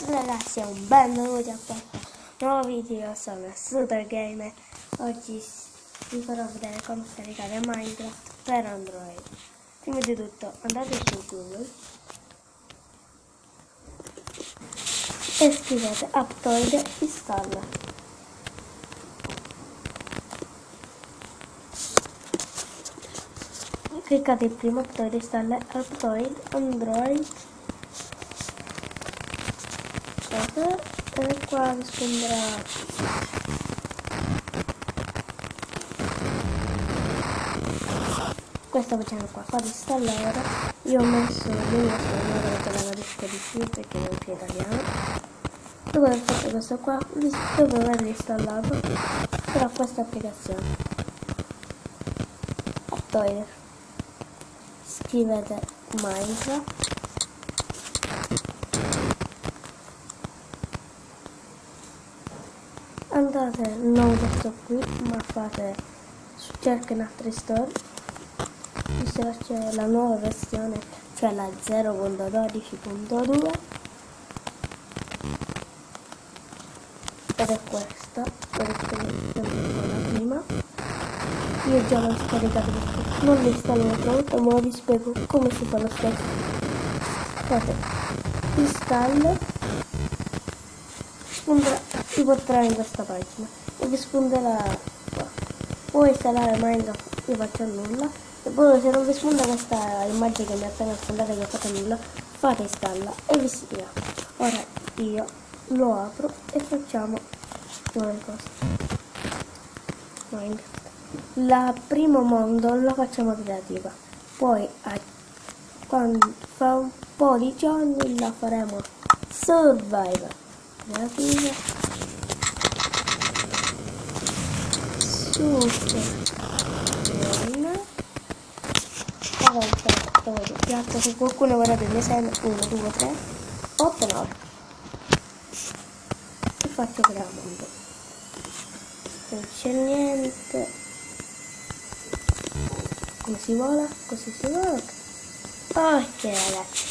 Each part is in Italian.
Ragazzi, un benvenuti a questo nuovo video. Sono Super Gamer. Oggi vi farò vedere come scaricare Minecraft per Android. Prima di tutto andate su Google e scrivete Aptoide install. Cliccate il primo Aptoide install, Aptoide Android. E qua risponderà questa pagina qua, fate installare. Io ho messo l'Inghilterra della disco di più perché non è italiano. Dopo aver fatto questo qua, dopo aver installato sarà questa applicazione Aptoide. Scrivete Minecraft, andate, non questo qui, ma fate su cerca in altri store, visto che c'è la nuova versione, cioè la 0.12.2 ed è questa, vedete la prima. Io già l'ho scaricato perché non l'installo un'altra volta, ma vi spiego come si fa lo stesso. Fate install, vi porterà in questa pagina e vi spunterà qua. Puoi installare Minecraft, io faccio nulla, e poi se non vi spunta questa immagine che mi ha appena spuntato che fate nulla, fate installa e vi si via. Ora io lo apro e facciamo nuove cose. Minecraft. La primo mondo la facciamo creativa, poi quando fra un po' di giorni la faremo survival creativa, super piatto. Se qualcuno vorrà del mio seme, 1, 2, 3, 8, 9 e faccio creare mondo. Non c'è niente. Come si vola? Così si vola. Ok ragazzi,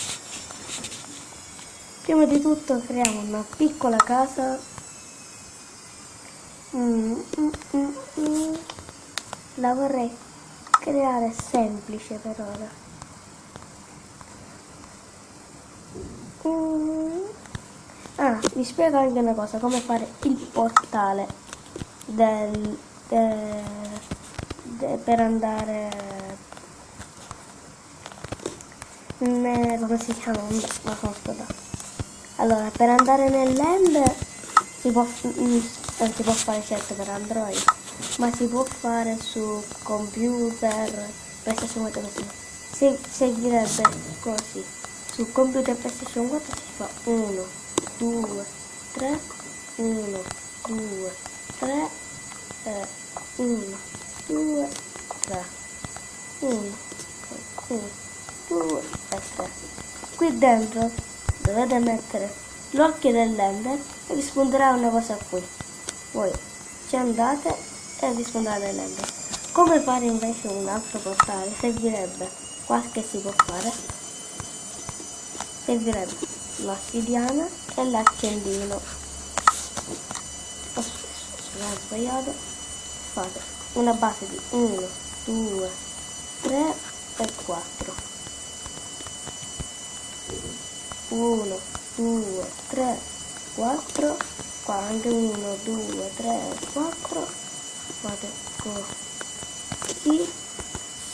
prima di tutto creiamo una piccola casa. La vorrei creare semplice per ora. Vi spiego anche una cosa, come fare il portale per andare come si chiama? Allora, per andare nell'end si può fare certo per Android, ma si può fare su computer, PlayStation 4 così. Servirebbe così. Su computer PlayStation 4 si fa 1, 2, 3, 1, 2, 3, 1, 2, 3, 1, 2 e 3. Qui dentro dovete mettere l'occhio dell'ender e vi spunterà una cosa qui. Voi ci andate e vi spunterà l'ender. Come fare invece un altro portale? Servirebbe qualche si può fare. Servirebbe l'ossidiana e l'accendino. Ho sbagliato. Fate una base di 1, 2, 3 e 4. 1, 2, 3, 4, qua anche 1, 2, 3, 4, fate così,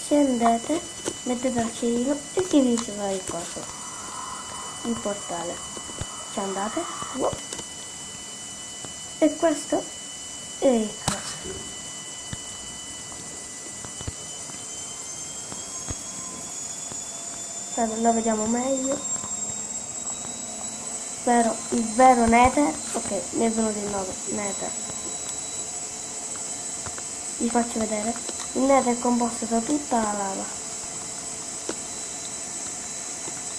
scendete, mettete al cielo e si inizia il coso, il portale, ci andate, e questo è il coso. Lo vediamo meglio. Il vero Nether, ok, mi è venuto il nome, Nether. Vi faccio vedere. Il Nether è composto da tutta la lava.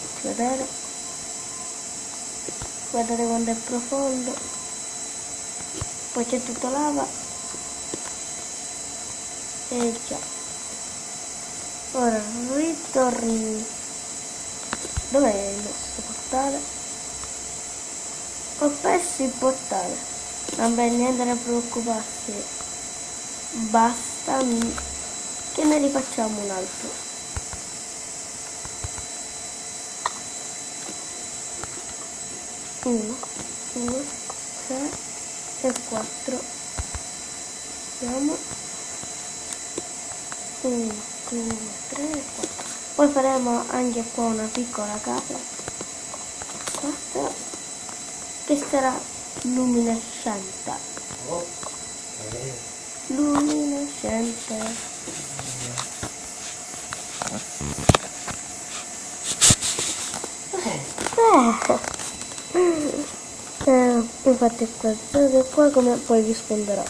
Faccio vedere. Guardate quanto è profondo. Poi c'è tutta lava. E già. Ora ritorni. Dov'è il nostro portale? ho perso il portale. Vabbè, niente da preoccuparsi. Basta che ne rifacciamo un altro. Uno, due, tre e 4. Vediamo. 1, 2, 3 e 4. Poi faremo anche qua una piccola casa. Questa che sarà luminescente. Luminescente. Infatti questo qua come poi risponderò.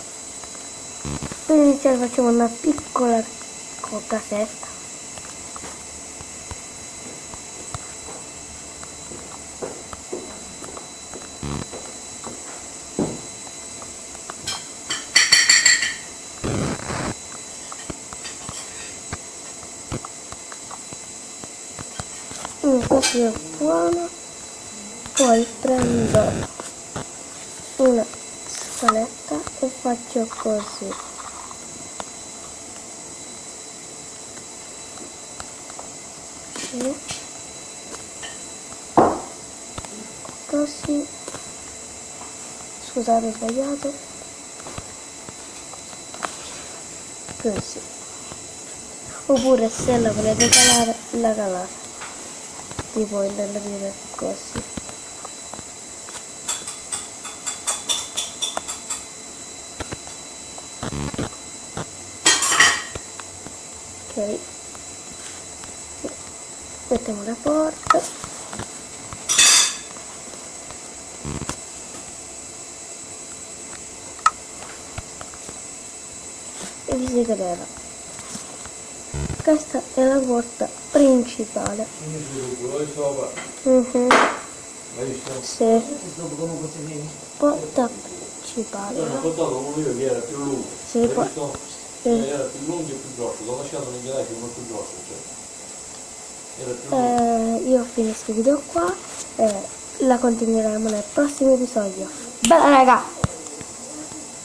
Per iniziare facciamo una piccola casetta. Così è buono. Poi prendo una scaletta e faccio così. Così. Scusate, ho sbagliato. Così. Oppure se la volete calare, la calate. Tipo intendo dire così. Ok. Mettiamo la porta. E vi si vedeva. Questa è la porta principale. Sì. Porta principale. Sì, era più lungo e più grosso, l'ho lasciato nei garage uno più grosso, cioè. Era più Io finisco il video qua e la continueremo nel prossimo episodio. Bella raga!